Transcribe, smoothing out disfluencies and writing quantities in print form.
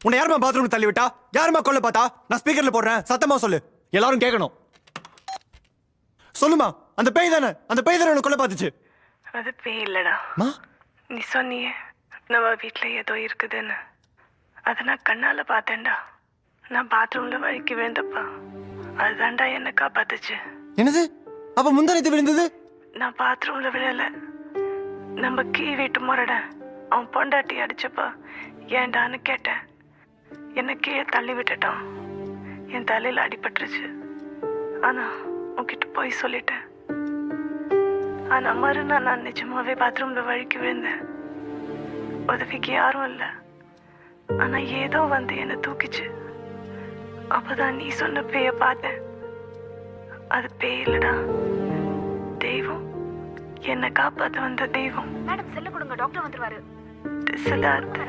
உன்னை யாருமா பாத்ரூம் தள்ளி விட்டா? யாருமா கொல்ல பார்த்தா? நான் ஸ்பீக்கர்ல போடுறேன், சத்தமா சொல்லு, எல்லாரும் கேட்கணும். சொல்லுமா, அந்த பேய் தானே உன்னை கொல்ல பார்த்துச்சு? அது பேய் இல்லடா. நீ சொன்னியே நம்ம வீட்டுல ஏதோ இருக்குதுன்னு, அதை நான் கண்ணால பார்த்தேன்டா. நான் பாத்ரூம்ல வழுக்கி விழுந்தப்பா அதுதான்டா என்ன காப்பாத்துச்சு. என்னது? அப்ப முந்தானத்து விழுந்தது? நான் பாத்ரூம்ல விழல. நம்ம கீழ் வீட்டு முறட அவன் பொண்டாட்டி அடிச்சப்பா ஏண்டான்னு கேட்டேன். என்ன கீழே தள்ளி விட்டுட்டான். என் தலையில அடிபட்டுருச்சு. ஆனா உன்கிட்ட போய் சொல்லிட்டேன். ஆனா மறுநாள் நான் நிஜமாவே பாத்ரூம்ல வழுக்கி விழுந்தேன். உதவிக்கு யாரும் இல்லை. ஆனா ஏதோ வந்து என்னை தூக்கிச்சு. அப்பதான் நீ சொன்ன பேய பார்த்தேன். அது பேய் இல்லடா, தெய்வம். என்னை காப்பாத்த வந்த தெய்வம். மேடம் செல்ல கொடுங்க, டாக்டர் வந்துருவாரு. சித்தார்த்.